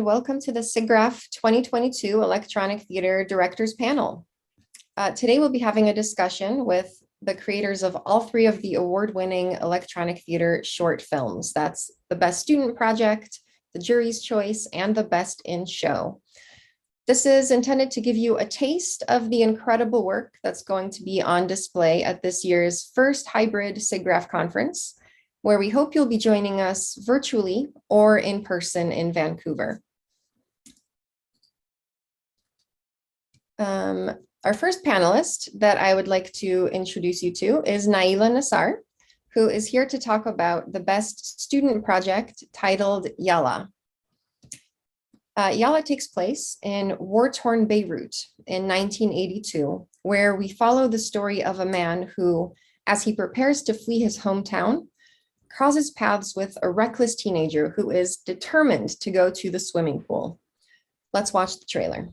welcome to the SIGGRAPH 2022 Electronic Theater Directors Panel. Today we'll be having a discussion with the creators of all three of the award-winning electronic theater short films. That's the Best Student Project, the Jury's Choice, and the Best in Show. This is intended to give you a taste of the incredible work that's going to be on display at this year's first hybrid SIGGRAPH conference, where we hope you'll be joining us virtually or in person in Vancouver. Our first panelist that I would like to introduce you to is Nayla Nassar, who is here to talk about the Best Student Project titled Yallah. Yallah takes place in war-torn Beirut in 1982, where we follow the story of a man who, as he prepares to flee his hometown, crosses paths with a reckless teenager who is determined to go to the swimming pool. Let's watch the trailer.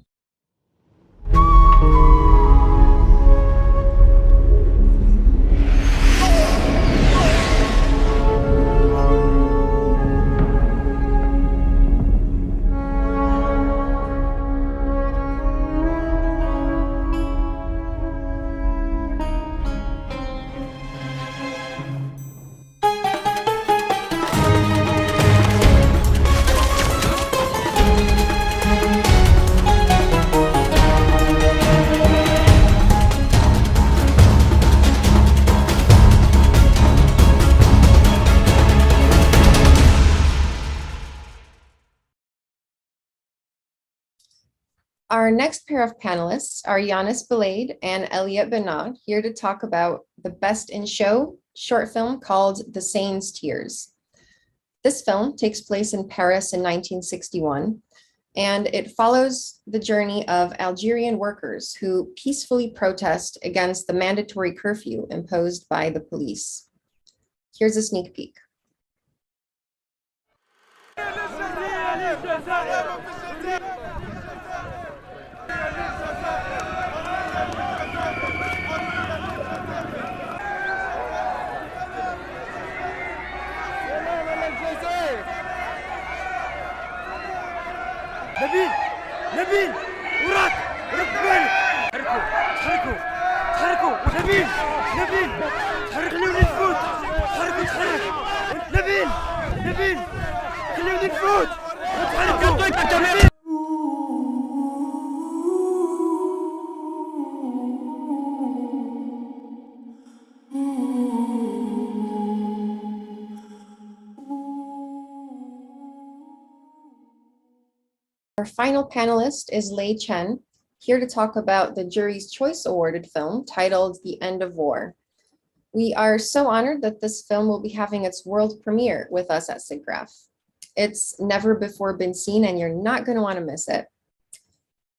Our next pair of panelists are Yanis, Belaid, and Eliott Benard, here to talk about the Best in Show short film called The Seine's Tears. This film takes place in Paris in 1961, and it follows the journey of Algerian workers who peacefully protest against the mandatory curfew imposed by the police. Here's a sneak peek. نبيل وراك بالك تحركوا نبيل تحرك خليوني نفوت تحرك نبيل خليوني نفوت تحرك Our final panelist is Lei Chen, here to talk about the Jury's Choice awarded film titled The End of War. We are so honored that this film will be having its world premiere with us at SIGGRAPH. It's never before been seen and you're not going to want to miss it.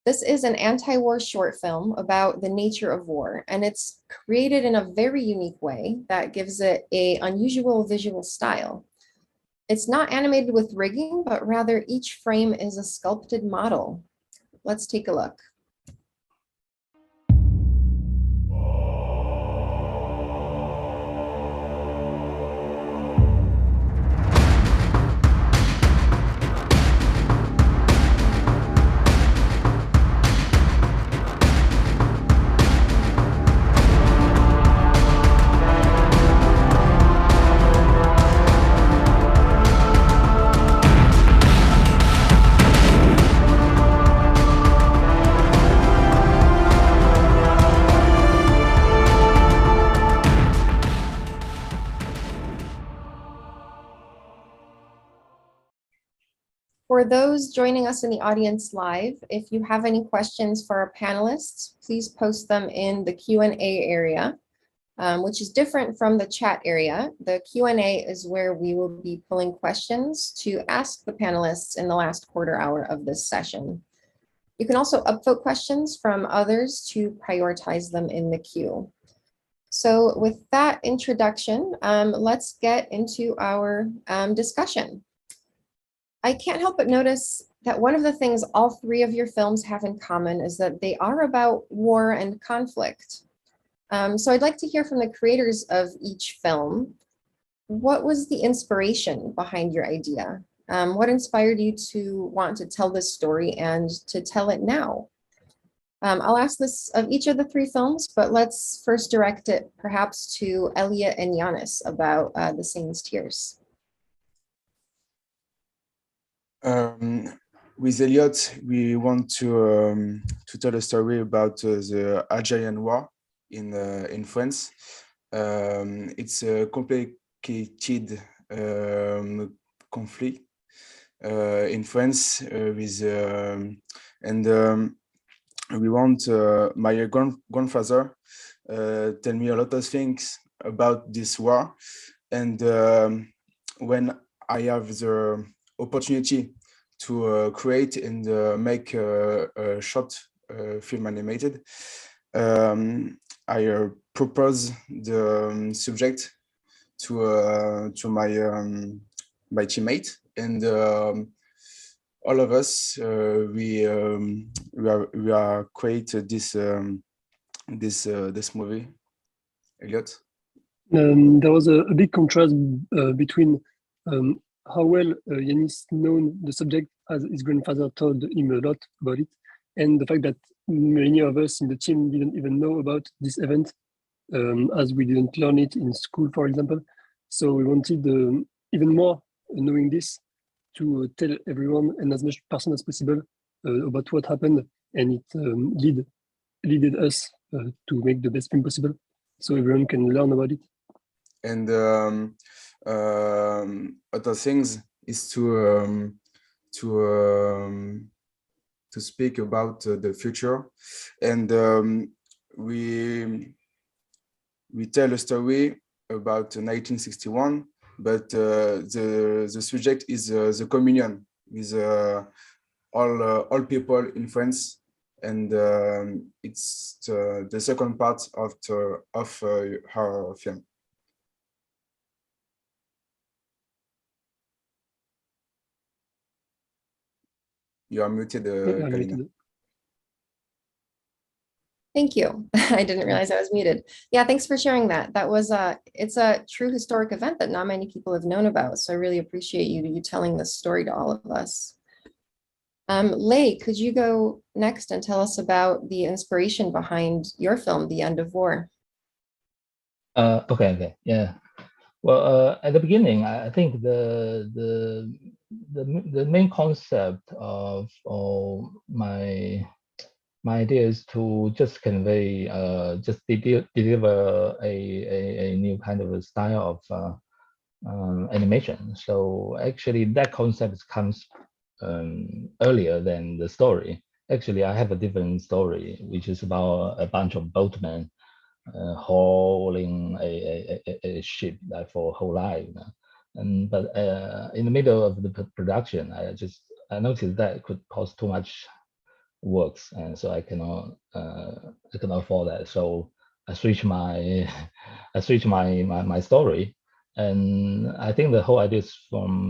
This is an anti-war short film about the nature of war, and it's created in a very unique way that gives it an unusual visual style. It's not animated with rigging, but rather each frame is a sculpted model. Let's take a look. For those joining us in the audience live, if you have any questions for our panelists, please post them in the Q&A area, which is different from the chat area. The Q&A is where we will be pulling questions to ask the panelists in the last quarter hour of this session. You can also upvote questions from others to prioritize them in the queue. So with that introduction, let's get into our discussion. I can't help but notice that one of the things all three of your films have in common is that they are about war and conflict. So I'd like to hear from the creators of each film. What was the inspiration behind your idea? What inspired you to want to tell this story and to tell it now? I'll ask this of each of the three films, but let's first direct it perhaps to Eliott and Yanis about the Seine's Tears. With Eliott, we want to tell a story about the Algerian War in France. It's a complicated conflict in France with we want my grandfather tell me a lot of things about this war, and when I have the opportunity to create and make a short film animated, I propose the subject to my my teammate, and all of us we are create this this movie. Eliott? There was a big contrast between how well Yanis known the subject, as his grandfather told him a lot about it, and the fact that many of us in the team didn't even know about this event, as we didn't learn it in school, for example. So we wanted even more, knowing this, to tell everyone and as much person as possible about what happened, and it leaded us to make the best film possible, so everyone can learn about it. And other things is to speak about the future, and we tell a story about 1961, but the subject is the communion with all people in France, and it's the second part of her film. You are muted, Kalina. Thank you. I didn't realize I was muted. Yeah, thanks for sharing that. That was it's a true historic event that not many people have known about. So I really appreciate you telling this story to all of us. Lei, could you go next and tell us about the inspiration behind your film, The End of War? Okay, yeah. Well, at the beginning, I think the main concept of my idea is to just convey, just deliver a new kind of a style of animation. So actually, that concept comes earlier than the story. Actually, I have a different story, which is about a bunch of boatmen hauling a ship for a whole life. But in the middle of the production, I noticed that it could cost too much works, and so I cannot afford that. So I switched my my story, and I think the whole idea is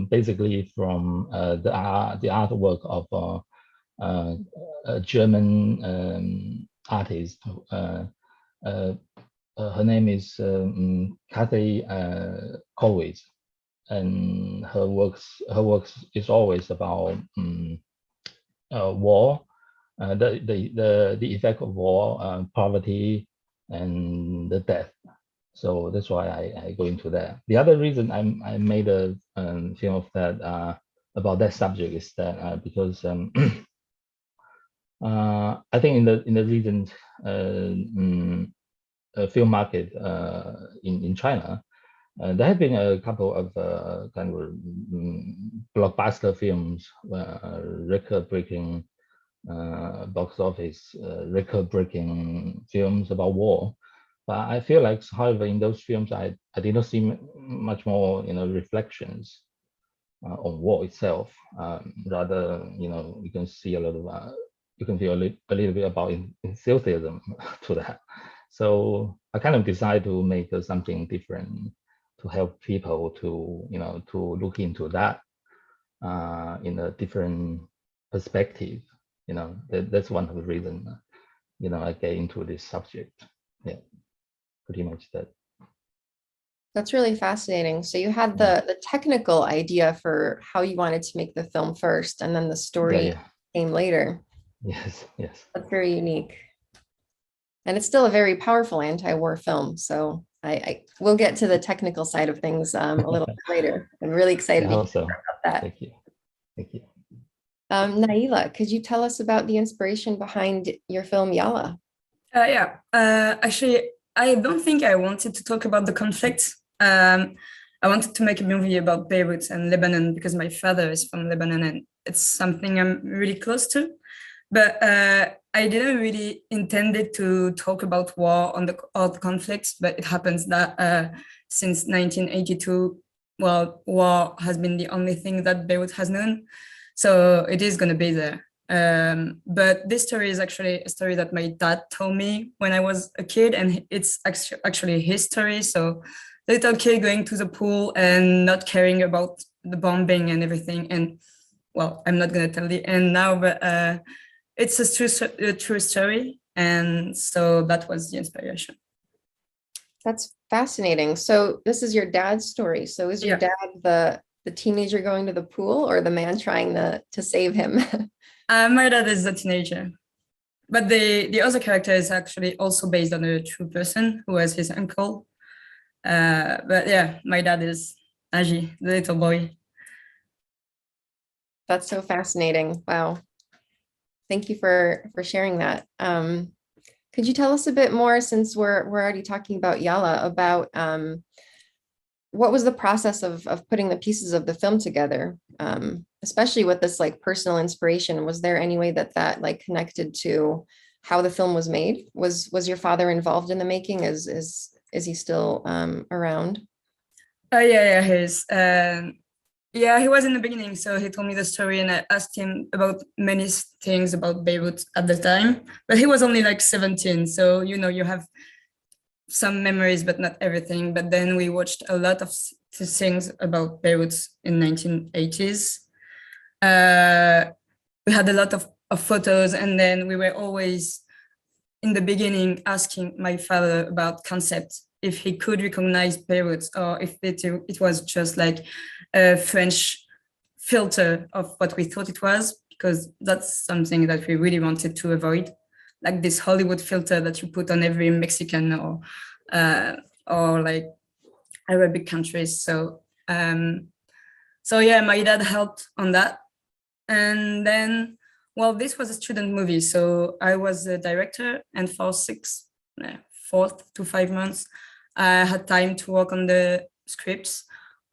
basically from the artwork of a German artist. Her name is Kathy Kollwitz, and her works is always about war, the effect of war, poverty, and the death. So that's why I go into that. The other reason I made a film of that about that subject is that because I think in the recent film market in China, there have been a couple of kind of blockbuster films, record-breaking box office, record-breaking films about war. But I feel like, however, in those films, I did not see much more, reflections on war itself. Rather, you can see a lot of, you can feel a little bit about enthusiasm to that. So I kind of decided to make something different to help people to, to look into that in a different perspective. That's one of the reasons, I get into this subject. Yeah, pretty much that. That's really fascinating. So you had the technical idea for how you wanted to make the film first, and then the story came later. Yes, yes. That's very unique. And it's still a very powerful anti-war film. So I will get to the technical side of things a little bit later. I'm really excited I to hope hear so. about that. Thank you. Thank you. Nayla, could you tell us about the inspiration behind your film Yallah? Actually, I don't think I wanted to talk about the conflict. I wanted to make a movie about Beirut and Lebanon because my father is from Lebanon and it's something I'm really close to. But I didn't really intended to talk about war or the conflicts, but it happens that since 1982, well, war has been the only thing that Beirut has known. So it is going to be there. But this story is actually a story that my dad told me when I was a kid, and it's actually his story. So the little kid going to the pool and not caring about the bombing and everything. And well, I'm not going to tell the end now, but it's a true story. And so that was the inspiration. That's fascinating. So this is your dad's story. So is your dad the teenager going to the pool or the man trying to save him? My dad is a teenager, but the other character is actually also based on a true person who was his uncle. But yeah, my dad is Agi, the little boy. That's so fascinating. Wow. Thank you for sharing that. Could you tell us a bit more, since we're already talking about Yallah, about what was the process of putting the pieces of the film together, especially with this like personal inspiration? Was there any way that like connected to how the film was made? Was your father involved in the making? Is he still around? Yeah, he is. Yeah, he was in the beginning, so he told me the story and I asked him about many things about Beirut at the time, but he was only like 17, so you have some memories but not everything. But then we watched a lot of things about Beirut in 1980s. We had a lot of photos, and then we were always in the beginning asking my father about concept, if he could recognize Beirut or if it was just like a French filter of what we thought it was, because that's something that we really wanted to avoid, like this Hollywood filter that you put on every Mexican or like Arabic countries. So yeah, my dad helped on that. And then, well, this was a student movie, so I was a director, and for 4 to 5 months, I had time to work on the scripts,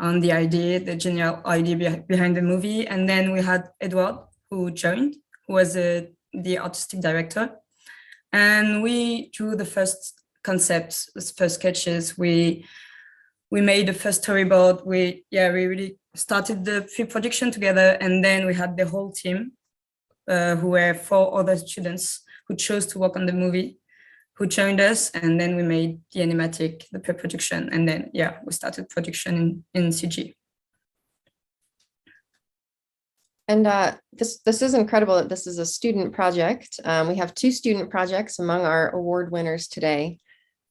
on the idea, the general idea behind the movie. And then we had Edward, who joined, who was the artistic director. And we drew the first concepts, the first sketches. We made the first storyboard. We really started the pre-production together. And then we had the whole team, who were 4 other students who chose to work on the movie, who joined us, and then we made the animatic, the pre-production, and then we started production in CG. And this is incredible that this is a student project. We have 2 student projects among our award winners today.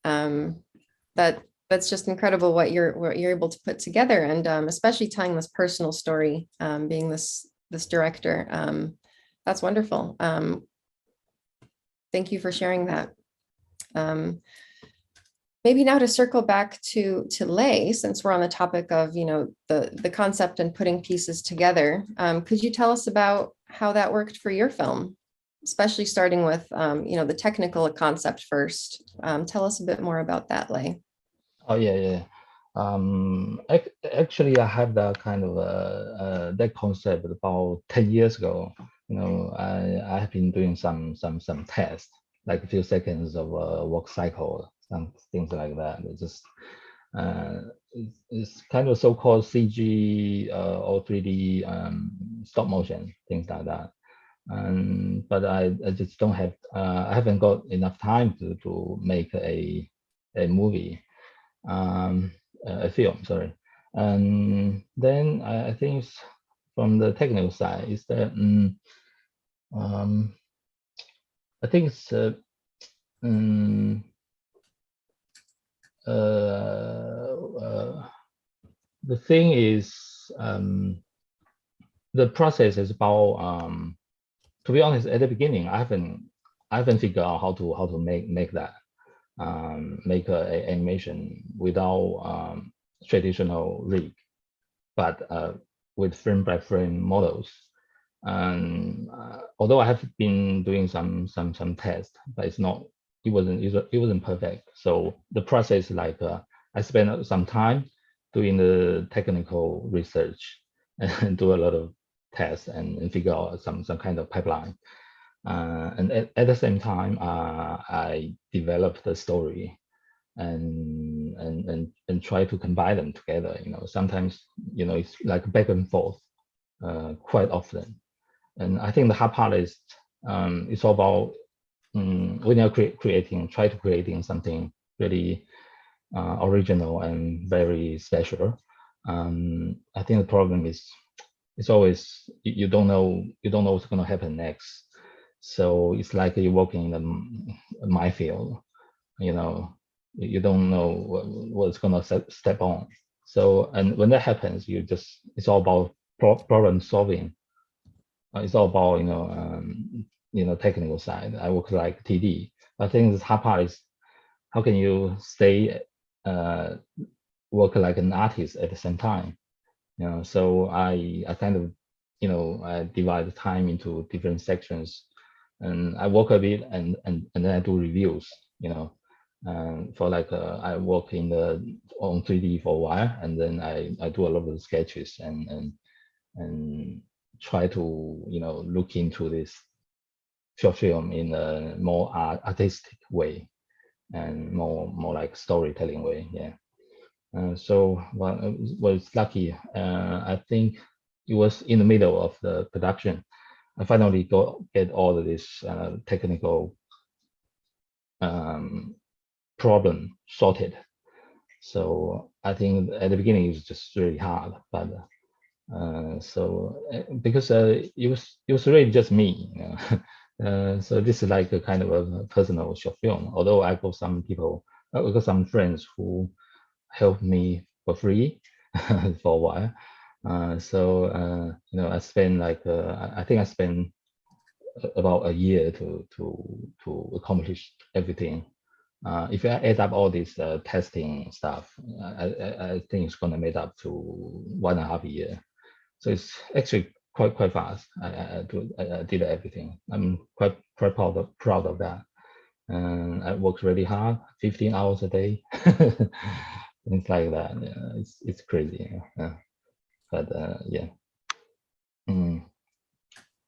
That's just incredible what you're able to put together, and especially telling this personal story, being this director. That's wonderful. Thank you for sharing that. Maybe now to circle back to Lei, since we're on the topic of the concept and putting pieces together. Could you tell us about how that worked for your film, especially starting with the technical concept first? Tell us a bit more about that, Lei. Oh yeah. Actually, I have that kind of that concept about 10 years ago. I have been doing some tests, like a few seconds of work cycle, some things like that. It's just it's kind of so-called CG or 3D stop motion, things like that. But I just don't have I haven't got enough time to make a movie, a film, sorry. And then I think from the technical side is that I think it's the thing is, the process is about, to be honest, at the beginning, I haven't figured out how to make that, make a animation without traditional rig, but with frame by frame models. And although I have been doing some tests, but it wasn't perfect. So the process, like I spent some time doing the technical research and do a lot of tests and figure out some kind of pipeline. And at the same time, I developed the story and try to combine them together. Sometimes it's like back and forth quite often. And I think the hard part is it's all about when you're try to creating something really original and very special. I think the problem is it's always you don't know what's going to happen next. So it's like you're walking in a minefield. You don't know what's going to step on. So, and when that happens, it's all about problem solving. It's all about technical side. I work like TD. I think the hard part is how can you stay work like an artist at the same time. So I kind of I divide the time into different sections, and I work a bit and then I do reviews. For like I work on 3D for a while, and then I do a lot of the sketches and try to look into this short film in a more artistic way and more like storytelling way. Yeah. So was lucky. I think it was in the middle of the production. I finally get all of this technical problem sorted. So I think at the beginning it's just really hard, but because it was really just me. So this is like a kind of a personal short film. Although I got some people, I got some friends who helped me for free for a while. I spent like I think I spent about a year to accomplish everything. If I add up all this testing stuff, I think it's gonna make up to 1.5 years. So it's actually quite fast. I did everything. I'm quite proud of that. And I worked really hard, 15 hours a day. Things like that. Yeah, it's crazy. Yeah. But yeah.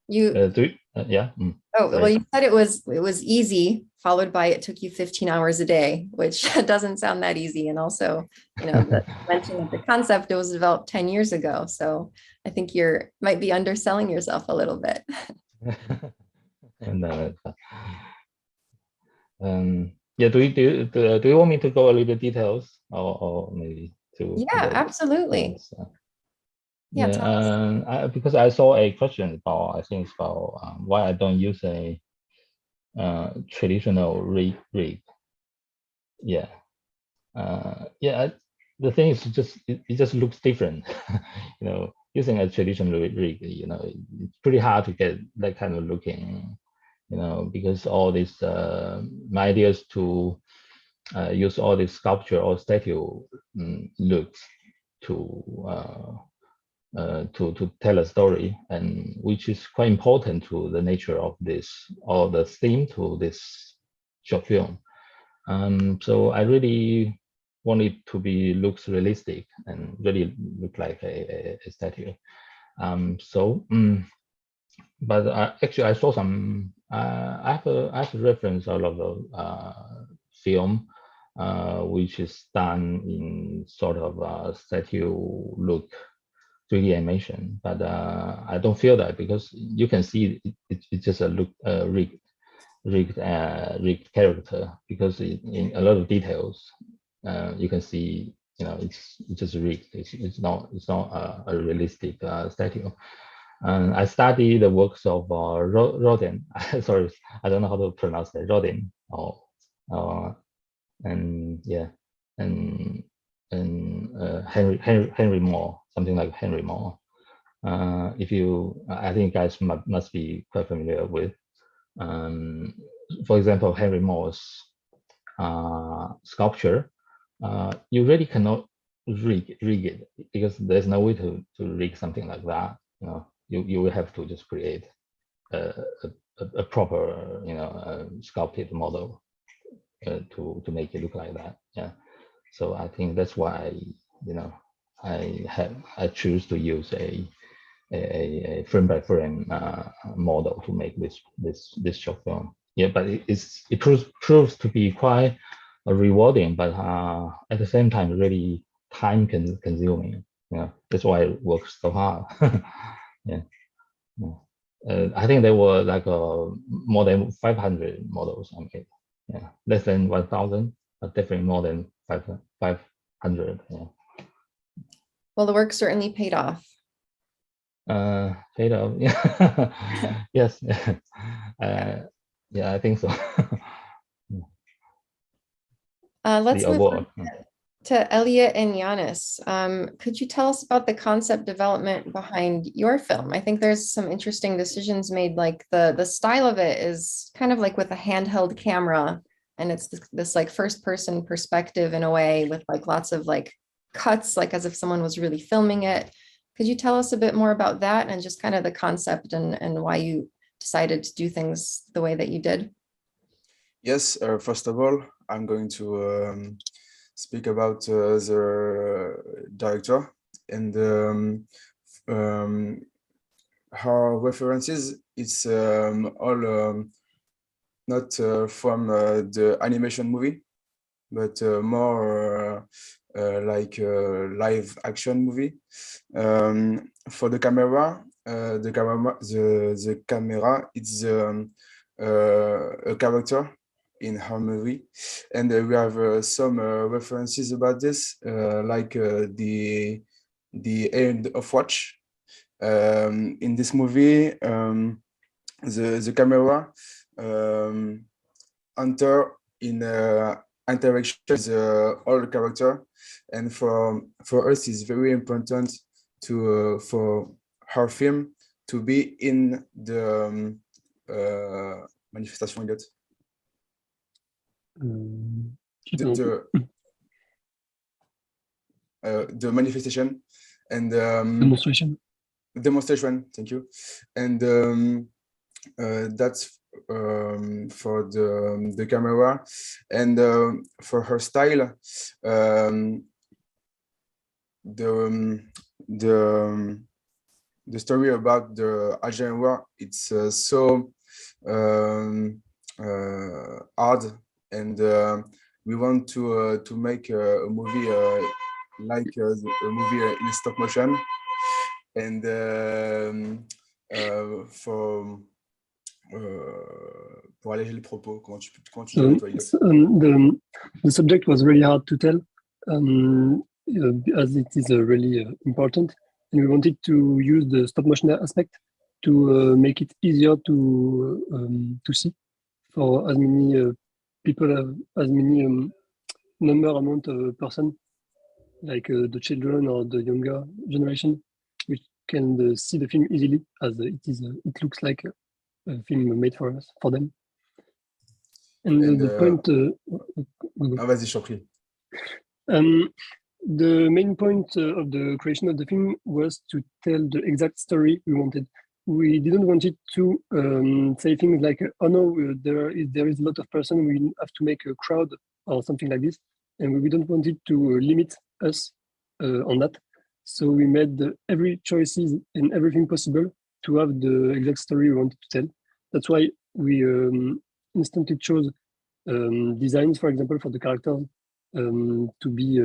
Yeah. Oh, well, you said it was easy, followed by it took you 15 hours a day, which doesn't sound that easy. And also, the mention of the concept, it was developed 10 years ago. So I think might be underselling yourself a little bit. Yeah, do you want me to go a little details or maybe to? Yeah, absolutely. Yeah, because I saw a question about, I think it's about why I don't use a traditional rig. Yeah, the thing is it just looks different. Using a traditional rig, it's pretty hard to get that kind of looking. Because all this my idea is to use all this sculpture or statue looks to tell a story, and which is quite important to the nature of this or the theme to this short film. So I really want it to looks realistic and really look like a statue. But actually I saw some. I have a reference a lot of film which is done in sort of statue look 3D animation, but I don't feel that because you can see it's just a look rigged character, because in a lot of details you can see it's just rigged. It's not a realistic statue. And I studied the works of Rodin. Sorry, I don't know how to pronounce that. Rodin. And yeah, and Henry Moore, something like Henry Moore. If you, I think you guys must be quite familiar with. For example, Henry Moore's sculpture, you really cannot rig it because there's no way to rig something like that. You know, you will have to just create a proper, you know, sculpted model to make it look like that. Yeah. So I think that's why, you know, I choose to use a frame by frame model to make this short film. Yeah, but it proves to be quite rewarding, but at the same time really time consuming. You know, that's why it works so hard. Yeah. I think there were like more than 500 models I made. Yeah, less than 1,000, but definitely more than 500. Yeah. Well, the work certainly paid off. Paid off. Yeah. Yes. Yeah, I think so. Let's The move award. on to Eliott and Yanis. Could you tell us about the concept development behind your film? I think there's some interesting decisions made, like the style of it is kind of like with a handheld camera, and it's this like first person perspective in a way with like lots of like cuts, like as if someone was really filming it. Could you tell us a bit more about that and just kind of the concept and why you decided to do things the way that you did? Yes, first of all, I'm going to speak about the director and her references. It's all not from the animation movie, but more like a live action movie. For the camera, the camera it's a character in her movie, and we have some references about this, like the end of watch. In this movie, the camera enter in interaction with all character, and for us it's very important to for her film to be in the manifestation Eliott. The manifestation and demonstration, thank you. And that's for the camera, and for her style, the story about the Algerian war, it's so hard, and we want to make a movie like a movie in stop motion, and pour alléger le propos, comment tu dirais toi, Eliott? The subject was really hard to tell, as it is really important, and we wanted to use the stop motion aspect to make it easier to see for as many people, as many amount of person, like the children or the younger generation, which can see the film easily, as it looks like a film made for us, for them. And the point. Vas-y, je t'en prie. The main point of the creation of the film was to tell the exact story we wanted. We didn't want it to say things like, "Oh no, there is a lot of person. We have to make a crowd," or something like this, and we didn't want it to limit us on that. So we made every choices and everything possible to have the exact story we wanted to tell. That's why we instantly chose designs, for example, for the characters to be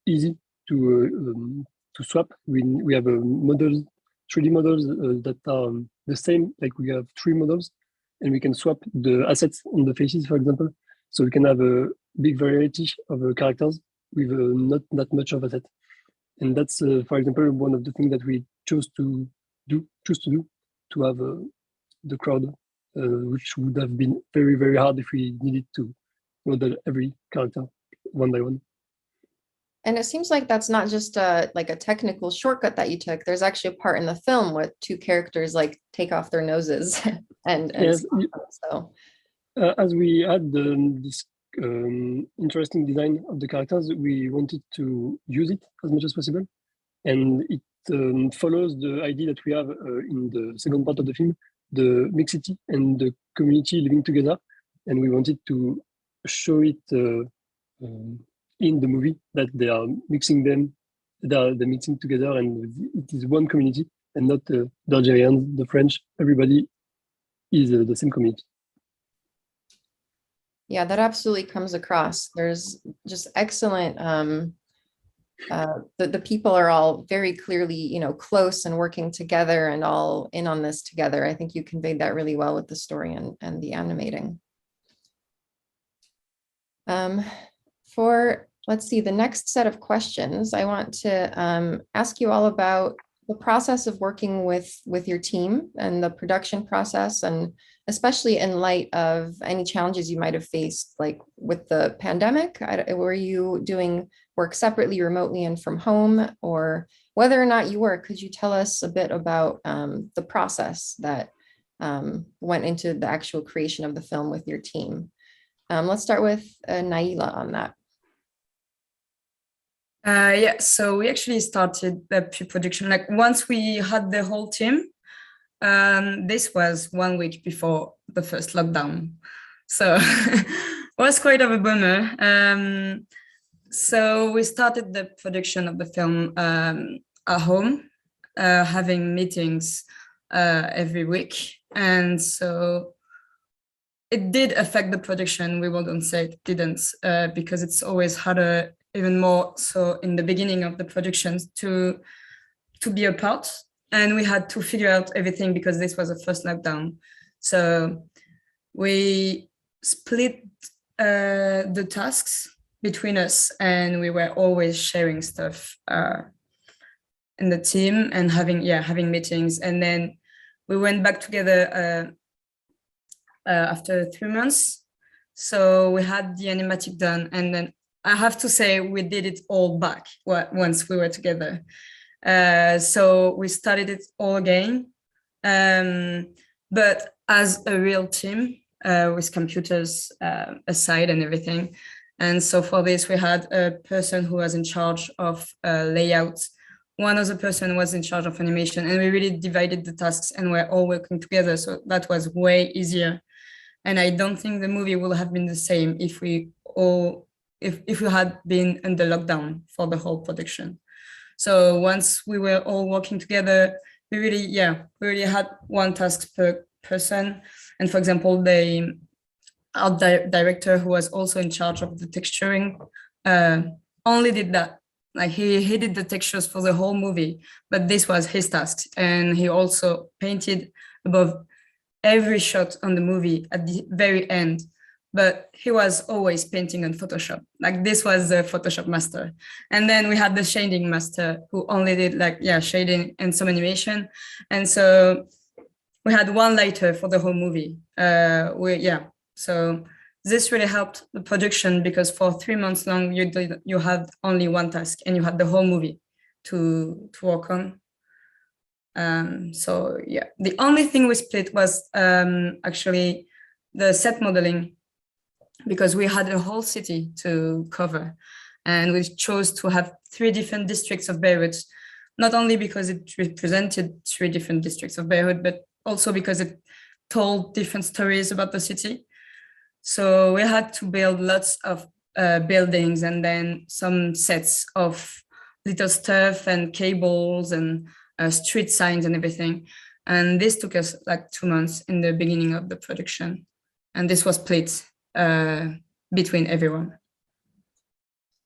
easy to swap. We have models, 3D models that are the same. Like we have 3 models, and we can swap the assets on the faces, for example. So we can have a big variety of characters with not that much of asset. And that's, for example, one of the things that we chose to do to have the crowd, which would have been very, very hard if we needed to model every character one by one. And it seems like that's not just like a technical shortcut that you took. There's actually a part in the film where two characters like take off their noses and Yes, so. as we had this interesting design of the characters, we wanted to use it as much as possible. And it follows the idea that we have in the second part of the film, the mixity and the community living together. And we wanted to show it in the movie that they are mixing they're mixing together, and it is one community and not the Algerians, the French, everybody is the same community. Yeah, that absolutely comes across. There's just excellent, the people are all very clearly, you know, close and working together and all in on this together. I think you conveyed that really well with the story and the animating. Let's see, the next set of questions, I want to ask you all about the process of working with your team and the production process, and especially in light of any challenges you might have faced, like with the pandemic. Were you doing work separately, remotely, and from home, or whether or not you were, could you tell us a bit about the process that went into the actual creation of the film with your team? Let's start with Nayla on that. Yeah, so we actually started the pre-production, like once we had the whole team, this was 1 week before the first lockdown. So it was quite of a bummer. So we started the production of the film at home, having meetings every week. And so it did affect the production. We wouldn't say it didn't, because it's always harder, even more so in the beginning of the productions, to be apart. And we had to figure out everything because this was the first lockdown. So we split the tasks between us, and we were always sharing stuff in the team and having meetings. And then we went back together after 3 months. So we had the animatic done, and then I have to say we did it all back once we were together. So we started it all again, but as a real team with computers aside and everything. And so for this, we had a person who was in charge of layout. One other person was in charge of animation, and we really divided the tasks and we're all working together. So that was way easier. And I don't think the movie would have been the same if we had been under lockdown for the whole production. So once we were all working together, we really had one task per person. And for example, our director, who was also in charge of the texturing, only did that. Like he did the textures for the whole movie, but this was his task. And he also painted above every shot on the movie at the very end. But he was always painting on Photoshop. Like this was the Photoshop master. And then we had the shading master who only did shading and some animation. And so we had one lighter for the whole movie. So this really helped the production because for 3 months long, you had only one task and you had the whole movie to work on. The only thing we split was actually the set modeling, because we had a whole city to cover, and we chose to have 3 different districts of Beirut, not only because it represented 3 different districts of Beirut, but also because it told different stories about the city. So we had to build lots of buildings and then some sets of little stuff and cables and street signs and everything. And this took us like 2 months in the beginning of the production. And this was split between everyone.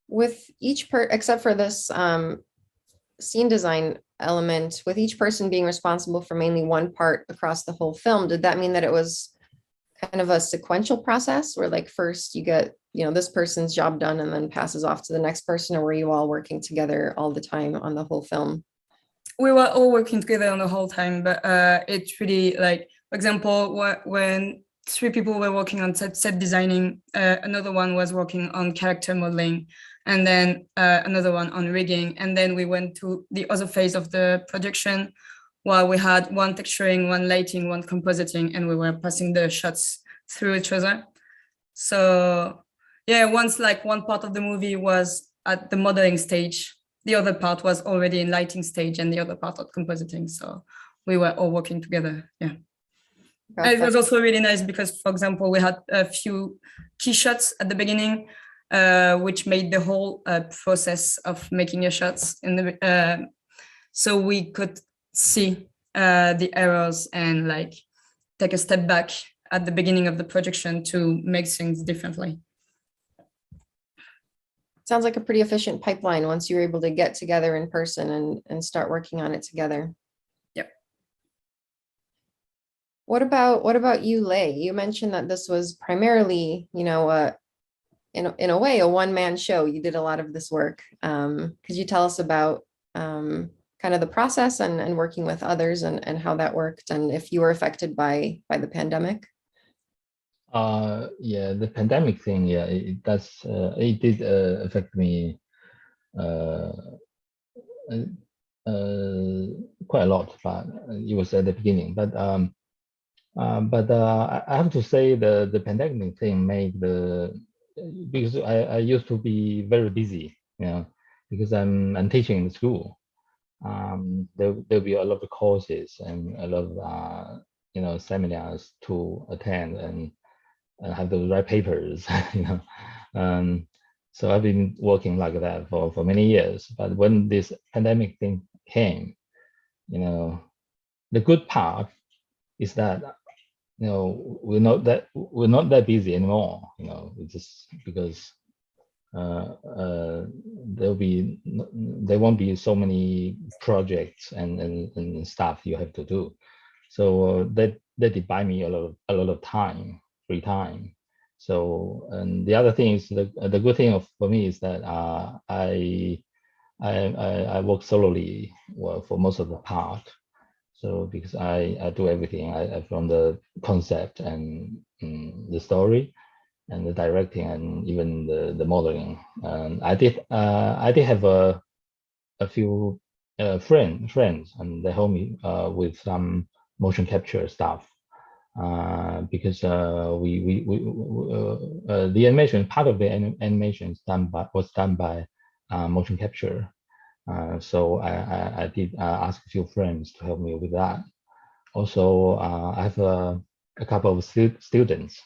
With each except for this scene design element, with each person being responsible for mainly one part across the whole film, did that mean that it was kind of a sequential process where like first you get, this person's job done and then passes off to the next person, or were you all working together all the time on the whole film? We were all working together on the whole time, but it's really like, for example, when 3 people were working on set designing, another one was working on character modeling, and then another one on rigging. And then we went to the other phase of the production, while we had one texturing, one lighting, one compositing, and we were passing the shots through each other. So yeah, once like one part of the movie was at the modeling stage, the other part was already in lighting stage, and the other part of compositing. So we were all working together. Yeah. It was also really nice because, for example, we had a few key shots at the beginning, which made the whole process of making your shots in the so we could see the errors and like take a step back at the beginning of the production to make things differently. Sounds like a pretty efficient pipeline once you were able to get together in person and start working on it together. Yep. What about you, Lei? You mentioned that this was primarily, you know, in a way, a one-man show. You did a lot of this work. Could you tell us about kind of the process and working with others and how that worked, and if you were affected by the pandemic? Yeah, the pandemic thing, yeah, it does. It did affect me quite a lot, but it was at the beginning. But I have to say the pandemic thing made because I used to be very busy, you know, because I'm teaching in school. There'll be a lot of courses and a lot of you know, seminars to attend and have to write papers, you know. So I've been working like that for many years. But when this pandemic thing came, you know, the good part is that, you know, we're not that busy anymore. You know, it's just because there won't be so many projects and stuff you have to do. So that did buy me a lot of time, free time. So, and the other thing is the good thing for me is that I work solely, well, for most of the part. So because I do everything, I from the concept and the story and the directing and even the modeling. And I did have a few friends, and they helped me with some motion capture stuff. Because the animation, part of the animation was done by motion capture. So I did ask a few friends to help me with that. Also, I have a couple of students.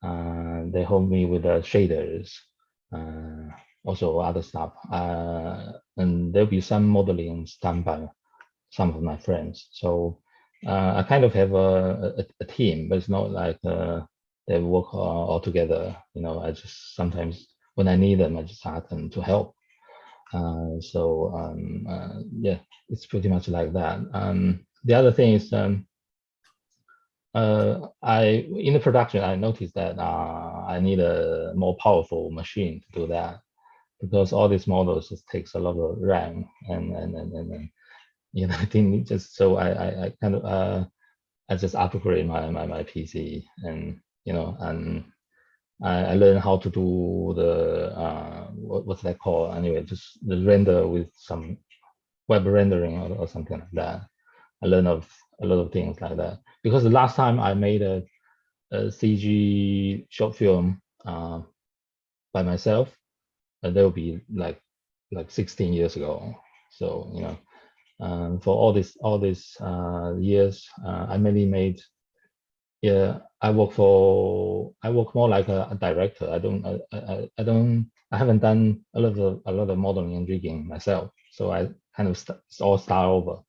They help me with the shaders, also other stuff. And there'll be some modeling done by some of my friends. So I kind of have a team, but it's not like they work all together. You know, I just sometimes when I need them, I just ask them to help. Yeah, it's pretty much like that. The other thing is, in the production, I noticed that I need a more powerful machine to do that, because all these models just takes a lot of RAM and you know, I think just so I kind of I just upgrade my PC, and you know, and I learned how to do the what's that called anyway, just the render with some web rendering or something like that. I learned a lot of things like that, because the last time I made a CG short film by myself, that will be like 16 years ago. So you know. For all these years, I mainly made. Yeah, I work more like a director. I haven't done a lot of modeling and rigging myself. So I kind of all start over.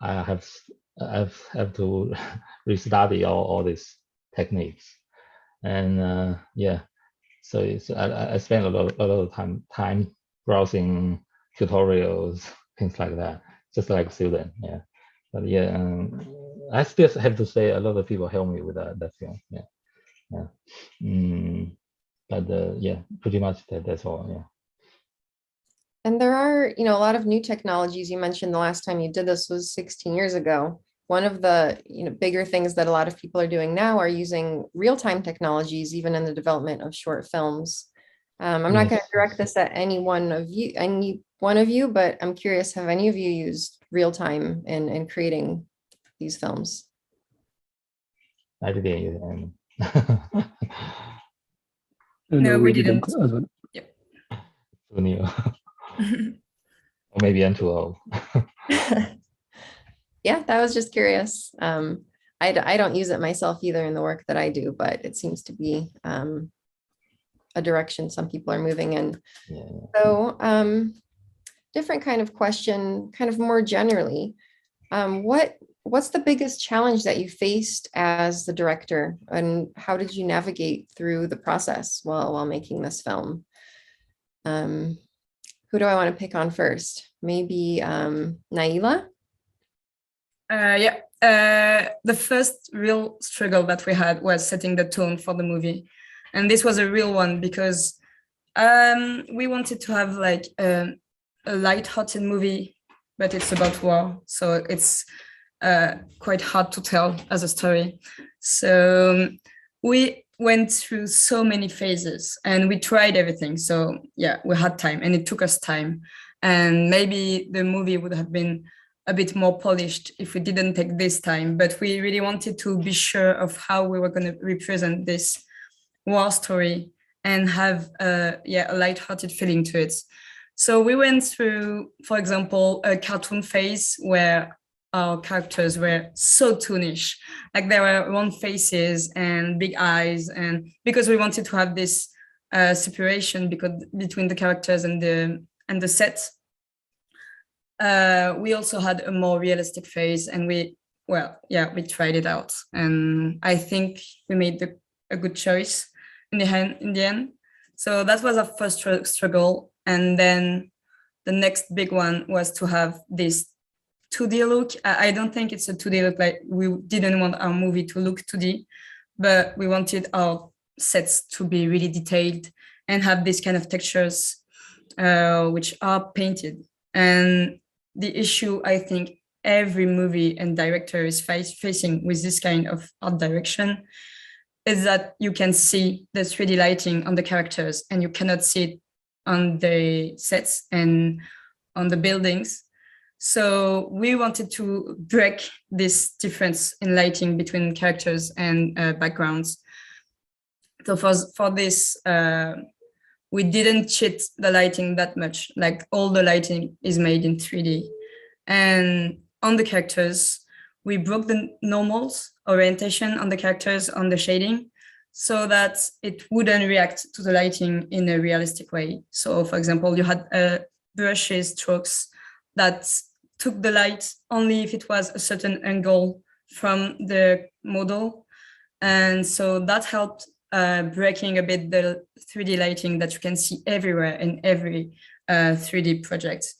I have to restudy all these techniques, and yeah. So I spend a lot of time browsing tutorials, things like that. Just like a student, yeah. But yeah, I still have to say a lot of people help me with that film, yeah. But yeah, pretty much that's all, yeah. And there are, you know, a lot of new technologies. You mentioned the last time you did this was 16 years ago. one of the bigger things that a lot of people are doing now are using real-time technologies, even in the development of short films. I'm not going to direct this at any one of you, but I'm curious, have any of you used real-time in creating these films? I didn't. No, we didn't. as well. Too new. Or maybe I'm too old. Yeah, that was just curious. I don't use it myself either in the work that I do, but it seems to be a direction some people are moving in. Yeah. So different kind of question, kind of more generally, what's the biggest challenge that you faced as the director, and how did you navigate through the process while making this film? Who do I want to pick on first? Maybe Nayla? The first real struggle that we had was setting the tone for the movie. And this was a real one because we wanted to have like a light-hearted movie, but it's about war. So it's quite hard to tell as a story. So we went through so many phases and we tried everything. So yeah, we had time and it took us time. And maybe the movie would have been a bit more polished if we didn't take this time, but we really wanted to be sure of how we were going to represent this war story and have a light-hearted feeling to it. So we went through, for example, a cartoon phase where our characters were so toonish, like there were round faces and big eyes, and because we wanted to have this separation between the characters and the set. We also had a more realistic phase, and we tried it out, and I think we made a good choice in the end. So that was our first struggle, and then the next big one was to have this 2D look. I don't think it's a 2D look, like we didn't want our movie to look 2D, but we wanted our sets to be really detailed and have this kind of textures which are painted. And the issue I think every movie and director is facing with this kind of art direction is that you can see the 3D lighting on the characters and you cannot see it on the sets and on the buildings. So we wanted to break this difference in lighting between characters and backgrounds. So for this, we didn't cheat the lighting that much, like all the lighting is made in 3D. And on the characters, we broke the normals orientation on the characters on the shading so that it wouldn't react to the lighting in a realistic way. So for example, you had brushes strokes that took the light only if it was a certain angle from the model. And so that helped breaking a bit the 3D lighting that you can see everywhere in every 3D project.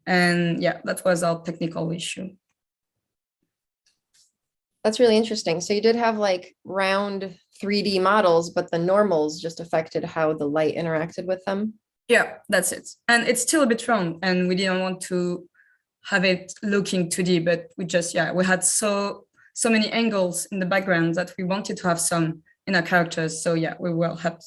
And yeah, that was our technical issue. That's really interesting. So you did have like round 3D models, but the normals just affected how the light interacted with them. Yeah, that's it. And it's still a bit round, and we didn't want to have it looking 2D, but we had so many angles in the background that we wanted to have some in our characters. So yeah, we will have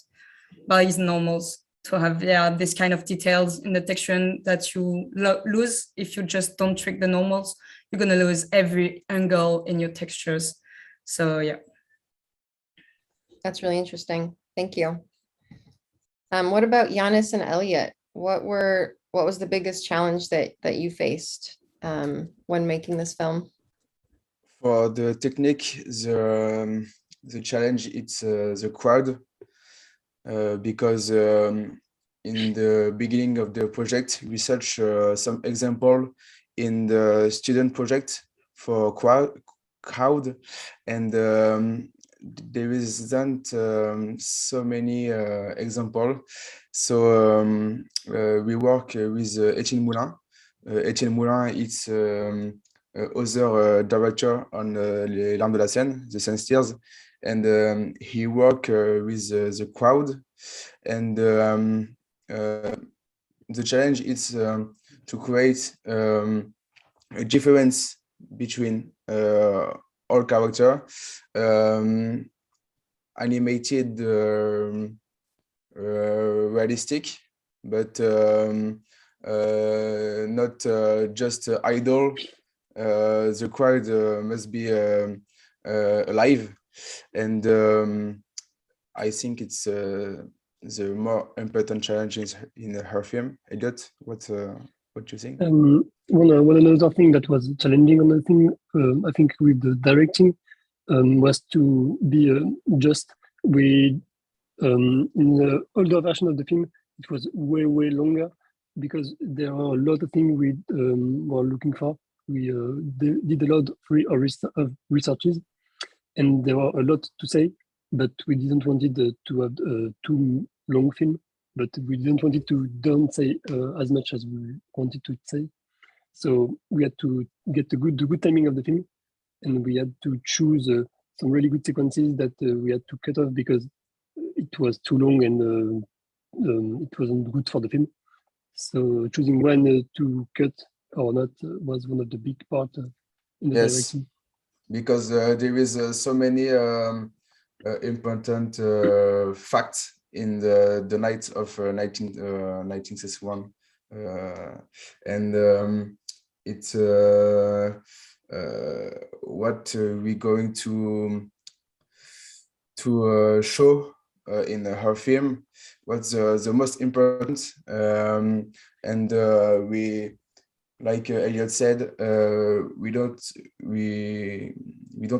by these normals to have this kind of details in the texture that you lose if you just don't trick the normals. You're going to lose every angle in your textures. So yeah. That's really interesting. Thank you. What about Yanis and Eliott? What was the biggest challenge that you faced when making this film? For the technique, the challenge, it's the crowd, because in the beginning of the project, we searched some example in the student project for crowd, and there isn't so many example. So we work with Etienne Moulin. Etienne Moulin is other director on Les Larmes de la Seine, the Seine Steers, and he worked with the crowd. And the challenge is to create a difference between all character, animated, realistic, but not just idle. The crowd must be alive, and I think it's the more important challenges in her film. Eliott, what do you think? One another thing that was challenging on the thing, I think, with the directing, was to be just. In the older version of the film, it was way longer because there are a lot of things we were looking for. We did a lot of researches, and there were a lot to say, but we didn't want it to have too long film, but we didn't want it to don't say as much as we wanted to say. So we had to get the good timing of the film, and we had to choose some really good sequences that we had to cut off because it was too long and it wasn't good for the film. So choosing when to cut or not was one of the big parts in the directing. Because there is so many important facts in the night of 1961, and it's what we're going to show in her film. What's the most important, and we, like Eliott said, we don't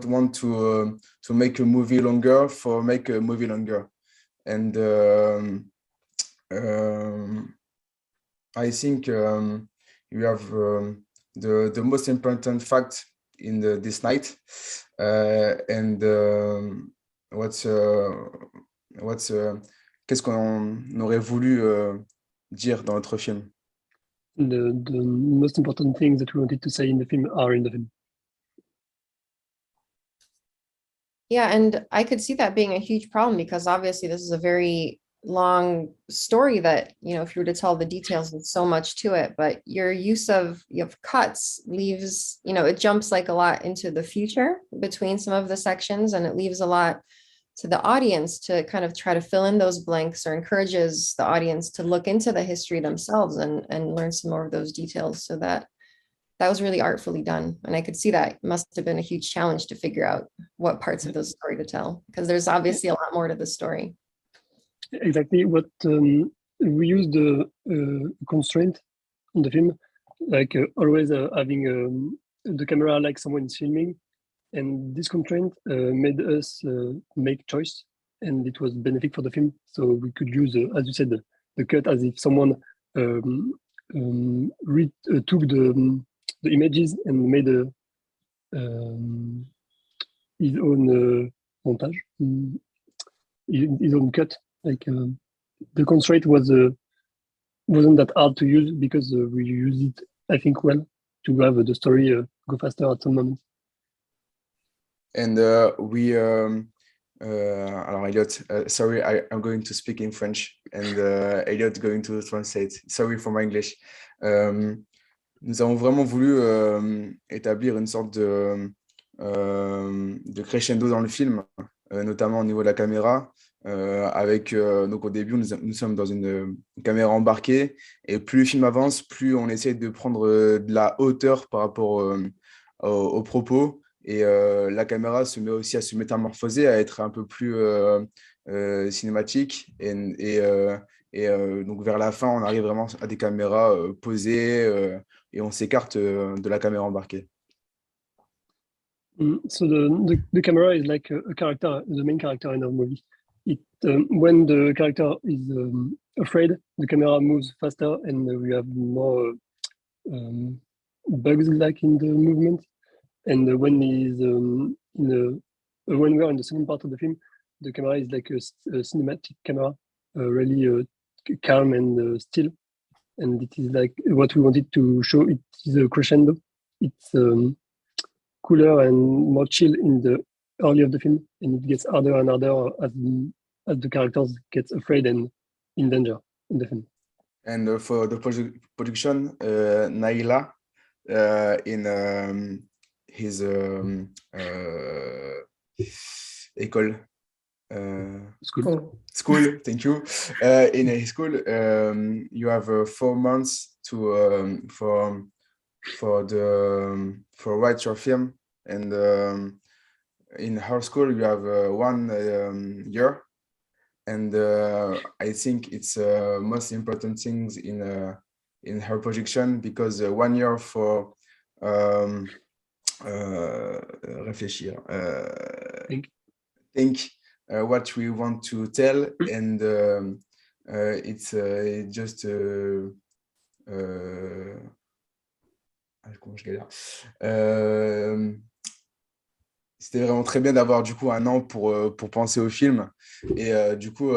want to make a movie longer for make a movie longer, and I think you have the most important fact in this night, and qu'est-ce qu'on aurait voulu dire dans notre film? The most important things that we wanted to say in the film are in the film. Yeah, and I could see that being a huge problem because obviously this is a very long story that, you know, if you were to tell the details, there's so much to it, but your use of cuts leaves, you know, it jumps like a lot into the future between some of the sections, and it leaves a lot to the audience to kind of try to fill in those blanks, or encourages the audience to look into the history themselves and learn some more of those details. So that was really artfully done. And I could see that must have been a huge challenge to figure out what parts of the story to tell, because there's obviously a lot more to the story. Exactly. What we used the constraint in the film, like always having the camera like someone is filming, and this constraint made us make choice, and it was benefit for the film. So we could use, as you said, the cut as if someone took the images and made his own montage, his own cut. Like the constraint wasn't that hard to use because we use it, I think, well to have the story go faster at some moment. And we alors Eliott, sorry, I'm going to speak in French, and Eliott going to translate. Sorry for my English. Nous avons vraiment voulu établir une sorte de crescendo dans le film, notamment au niveau de la caméra. Avec donc au début nous sommes dans une caméra embarquée, et plus le film avance, plus on essaie de prendre de la hauteur par rapport aux propos, et la caméra se met aussi à se métamorphoser, à être un peu plus cinématique, et donc vers la fin on arrive vraiment à des caméras posées, et on s'écarte de la caméra embarquée. So the camera is like a character, the main character in our movie. It when the character is afraid, the camera moves faster, and we have more bugs like in the movement. And when when we are in the second part of the film, the camera is like a cinematic camera, really calm and still. And it is like what we wanted to show. It is a crescendo. It's cooler and more chill in the early of the film, and it gets harder and harder as the characters get afraid and in danger in the film. And for the production, Nayla in his école. Cool. School, thank you. In his school, you have 4 months to for write your film, and in our school you have 1 year, and I think it's most important things in her projection, because 1 year for réfléchir, think what we want to tell, and it's just comment je galère. C'était vraiment très bien d'avoir du coup 1 an pour penser au film, et du coup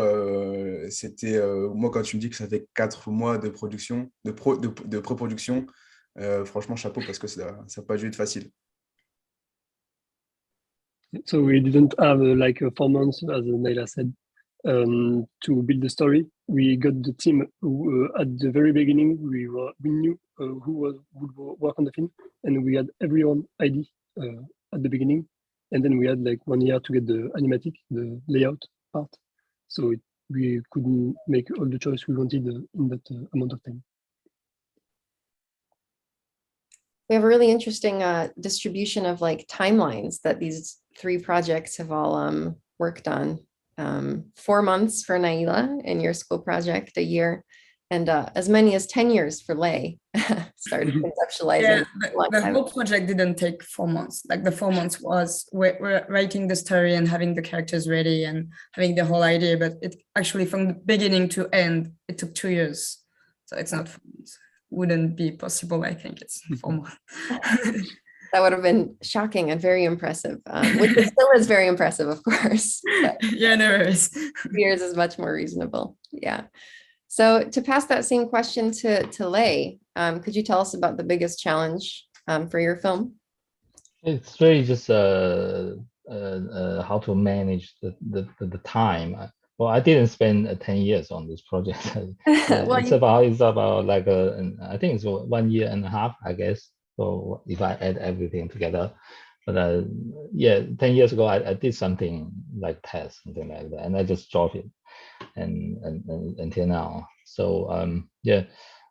c'était moi, quand tu me dis que ça fait 4 mois de production, de pré-production, franchement chapeau, parce que ça n'a pas dû être facile. So we didn't have like 4 months, as Nayla said, to build the story. We got the team who, at the very beginning, we knew who would work on the film, and we had everyone ID at the beginning, and then we had like 1 year to get the animatic, the layout part. So we couldn't make all the choice we wanted in that amount of time. We have a really interesting distribution of like timelines that these 3 projects have all worked on. 4 months for Nayla in your school project, 1 year, and as many as 10 years for Lei. Started conceptualizing. Yeah, the whole project didn't take 4 months. Like the 4 months was we're writing the story and having the characters ready and having the whole idea, but it actually, from the beginning to end, it took 2 years. So it's not 4 months. Wouldn't be possible. I think it's 4 months. That would have been shocking and very impressive, which still is very impressive, of course. Yeah, no worries. 2 years is much more reasonable. Yeah. So to pass that same question to Lei, could you tell us about the biggest challenge for your film? It's really just how to manage the time. Well, I didn't spend 10 years on this project. Well, it's about like I think it's 1.5 years, I guess. So if I add everything together, but yeah, 10 years ago I did something like test, something like that, and I just dropped it, and until now. So yeah,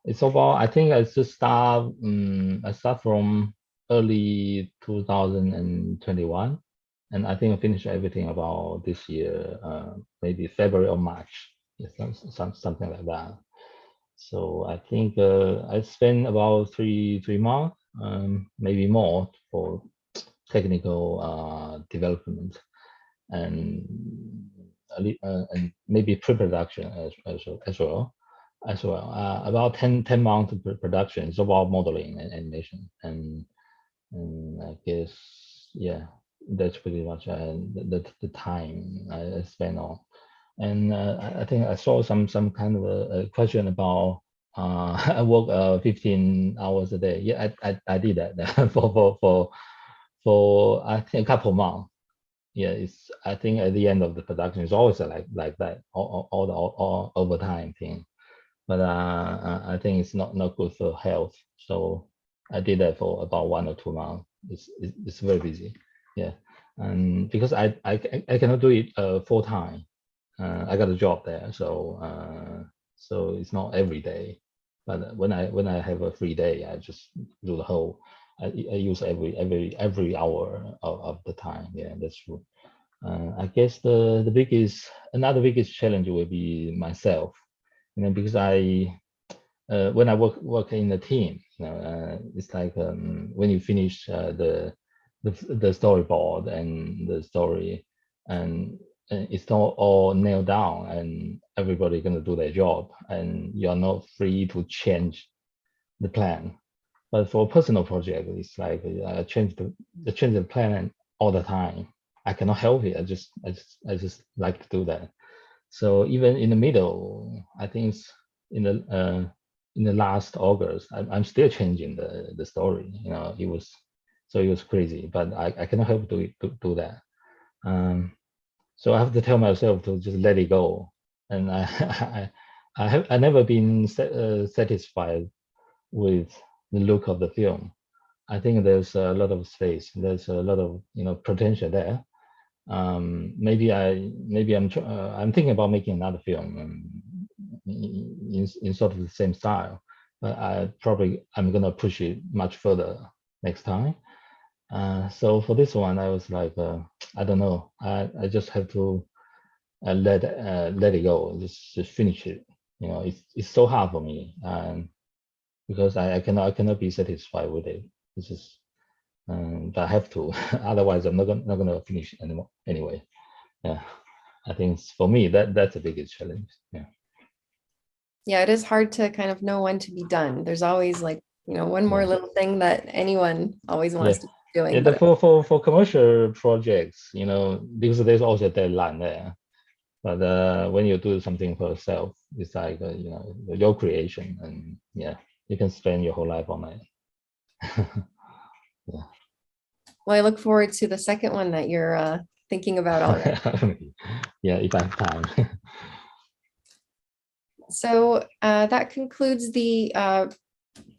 it's about, I think I just start. I start from early 2021. And I think I finished everything about this year, maybe February or March, something like that. So I think I spent about three months, maybe more, for technical development and maybe pre-production as well. About 10 months of production. It's about modeling and animation, and I guess, yeah, that's pretty much the time I spent on. And I think I saw some kind of a question about I work 15 hours a day. Yeah, I did that for I think a couple of months. Yeah, it's, I think at the end of the production, it's always like that, all overtime thing. But I think it's not good for health. So I did that for about 1 or 2 months. It's very busy. Yeah, and because I cannot do it full time. I got a job there, so it's not every day. But when I have a free day, I just do the whole. I use every hour of the time. Yeah, that's true. I guess another biggest challenge will be myself. Because I when I work in a team, it's like when you finish the storyboard and the story, and it's not all nailed down, and everybody gonna do their job, and you're not free to change the plan. But for a personal project, it's like I change the plan all the time. I cannot help it. I just like to do that. So even in the middle, I think it's in the last August, I'm still changing the story. It was crazy, but I cannot help to do that. So I have to tell myself to just let it go. And I never been satisfied with the look of the film. I think there's a lot of space. There's a lot of potential there. Maybe I'm thinking about making another film in sort of the same style, but I'm gonna push it much further next time. So for this one, I was like, I don't know. I just have to let it go. Just finish it. It's so hard for me, because I cannot be satisfied with it. It's just I have to. Otherwise, I'm not gonna finish anymore. Anyway, yeah. I think for me that's the biggest challenge. Yeah. Yeah, it is hard to kind of know when to be done. There's always like, one more Yeah. little thing that anyone always wants to be doing. Yeah, but for commercial projects, because there's also a deadline there. But when you do something for yourself, it's like your creation, and yeah, you can spend your whole life on it. Yeah. Well, I look forward to the second one that you're thinking about already. Yeah, if I have time. So that concludes the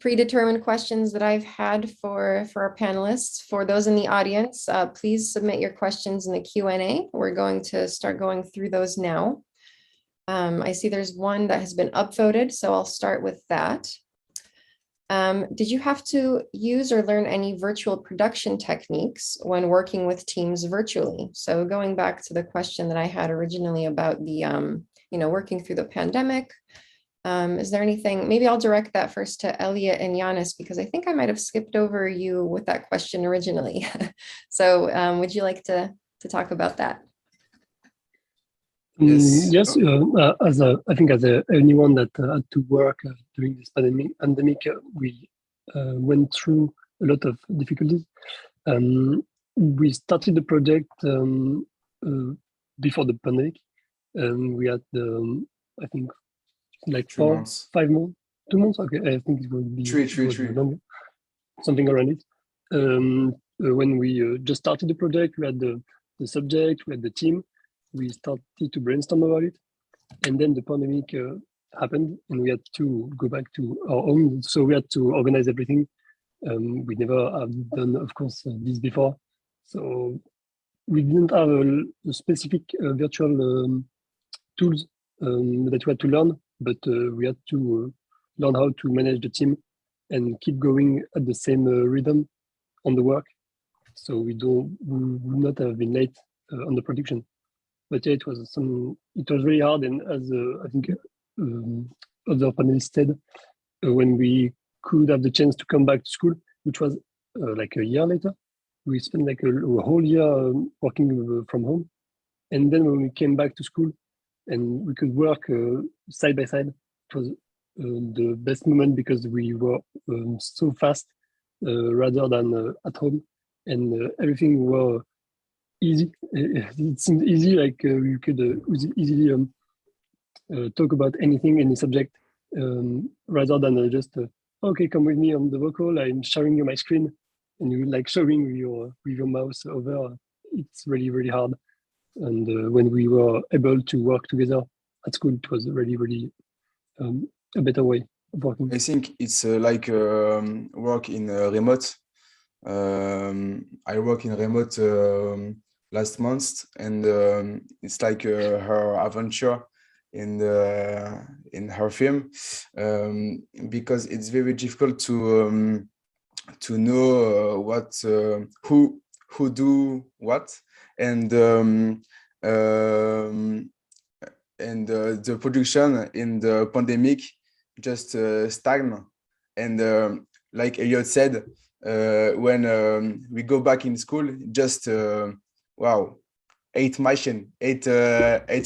predetermined questions that I've had for our panelists. For those in the audience, please submit your questions in the Q&A. We're going to start going through those now. I see there's one that has been upvoted, so I'll start with that. Did you have to use or learn any virtual production techniques when working with teams virtually? So going back to the question that I had originally about the, working through the pandemic, is there anything, maybe I'll direct that first to Eliott and Yanis, because I think I might have skipped over you with that question originally. So would you like to talk about that? Yes. Yes, I think as anyone that had to work during this pandemic, we went through a lot of difficulties. We started the project before the pandemic, and we had I think like 5 months, 2 months. Okay, I think it would be three. Longer, something around it. When we just started the project, we had the subject, we had the team. We started to brainstorm about it, and then the pandemic happened, and we had to go back to our own. So we had to organize everything. We never have done, of course, this before. So we didn't have a specific virtual tools that we had to learn, but we had to learn how to manage the team and keep going at the same rhythm on the work. So we would not have been late on the production. But yeah, it was really hard, and as I think other panelists said, when we could have the chance to come back to school, which was like a year later, we spent like a whole year working from home, and then when we came back to school and we could work side by side, it was the best moment, because we were so fast rather than at home, and everything were easy. It seemed easy, like you could easily talk about anything, any subject, rather than just okay, come with me on the vocal, I'm showing you my screen, and you like showing with your mouse over. It's really, really hard. And when we were able to work together at school, it was really a better way of working. I think it's like work in remote. I work in remote last month, and it's like her adventure in her film, because it's very difficult to know what who do what, and the production in the pandemic just stagnant. And like Eliott said, when we go back in school, just wow, 8 machines, 8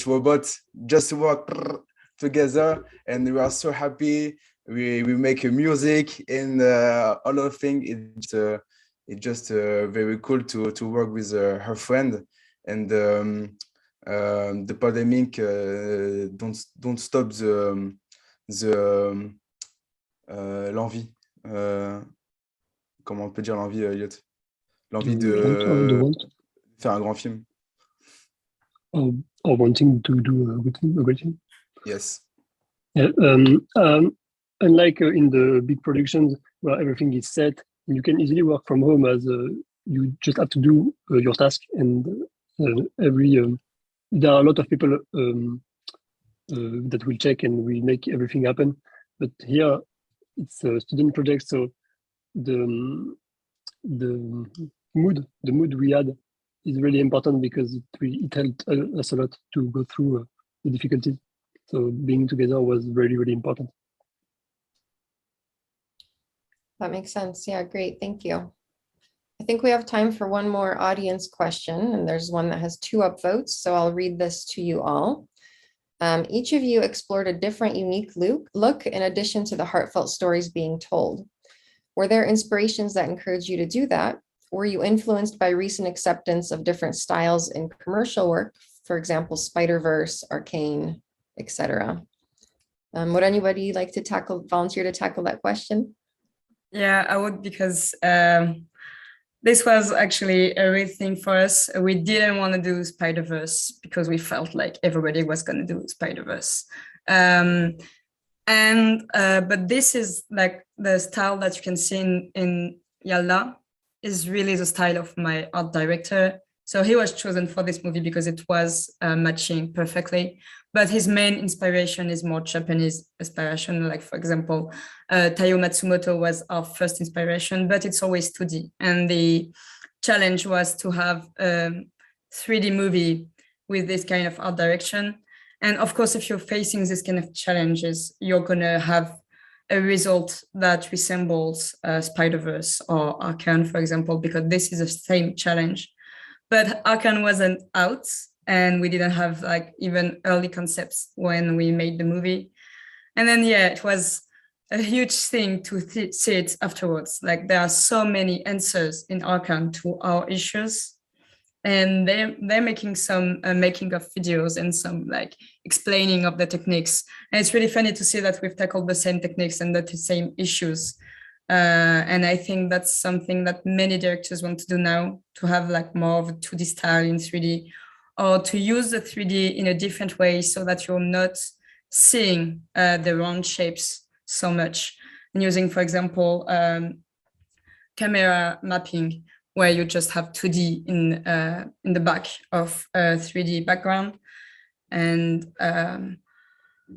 robots just work together, and we are so happy. We make music and all of things. It's just very cool to work with her friend, and the pandemic don't stop l'envie. Comment on peut dire l'envie, Eliott? L'envie de faire un grand film. Or wanting to do a great film. Yes. Yeah. Unlike in the big productions where everything is set you can easily work from home as you just have to do your task, and there are a lot of people that will check and will make everything happen. But here it's a student project, so the mood we had is really important because it helped us a lot to go through the difficulties. So being together was really, really important. That makes sense. Yeah, great. Thank you. I think we have time for one more audience question, and there's one that has 2 upvotes, so I'll read this to you all. Each of you explored a different, unique look in addition to the heartfelt stories being told. Were there inspirations that encouraged you to do that? Were you influenced by recent acceptance of different styles in commercial work, for example, Spider-Verse, Arcane, etc.? Would anybody like to volunteer to tackle that question? Yeah, I would, because this was actually a real thing for us. We didn't want to do Spider-Verse because we felt like everybody was going to do Spider-Verse. But this is like the style that you can see in Yallah is really the style of my art director. So he was chosen for this movie because it was matching perfectly. But his main inspiration is more Japanese inspiration. Like, for example, Taiyo Matsumoto was our first inspiration, but it's always 2D. And the challenge was to have a 3D movie with this kind of art direction. And of course, if you're facing this kind of challenges, you're going to have a result that resembles Spider-Verse or Arcane, for example, because this is the same challenge. But Arcane wasn't out, and we didn't have like even early concepts when we made the movie. And then, yeah, it was a huge thing to see it afterwards. Like, there are so many answers in Arcane to our issues, and they're making some making of videos and some like explaining of the techniques. And it's really funny to see that we've tackled the same techniques and the same issues. And I think that's something that many directors want to do now, to have like more of a 2D style in 3D, or to use the 3D in a different way so that you're not seeing the round shapes so much. And using, for example, camera mapping, where you just have 2D in the back of a 3D background. And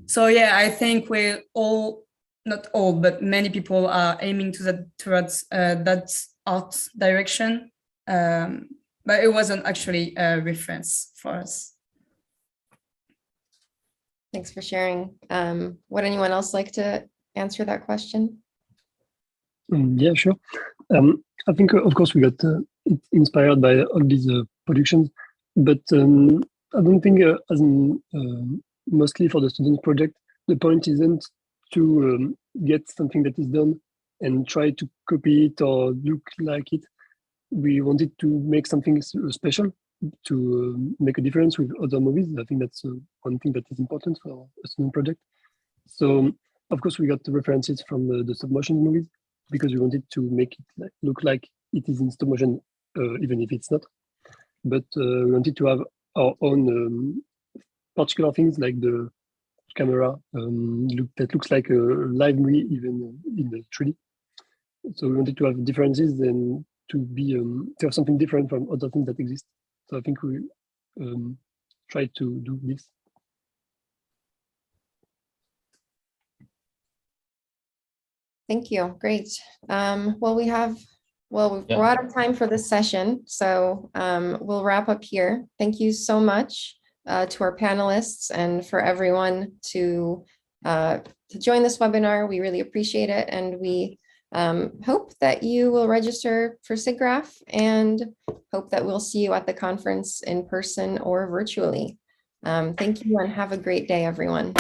so, yeah, I think we're all, not all, but many people are aiming towards that art direction. But it wasn't actually a reference for us. Thanks for sharing. Would anyone else like to answer that question? Yeah, sure. I think, of course, we got inspired by all these productions, but I don't think, mostly for the student project, the point isn't to get something that is done and try to copy it or look like it. We wanted to make something special, to make a difference with other movies. I think that's one thing that is important for a student project. So, of course, we got the references from the stop motion movies, because we wanted to make it look like it is in stop motion, even if it's not. But we wanted to have our own particular things, like the camera that looks like a live movie, even in the 3D. So we wanted to have differences and to have something different from other things that exist. So I think we tried to do this. Thank you. Great. We're out of time for this session, so we'll wrap up here. Thank you so much to our panelists and for everyone to join this webinar. We really appreciate it, and we hope that you will register for SIGGRAPH, and hope that we'll see you at the conference in person or virtually. Thank you, and have a great day, everyone.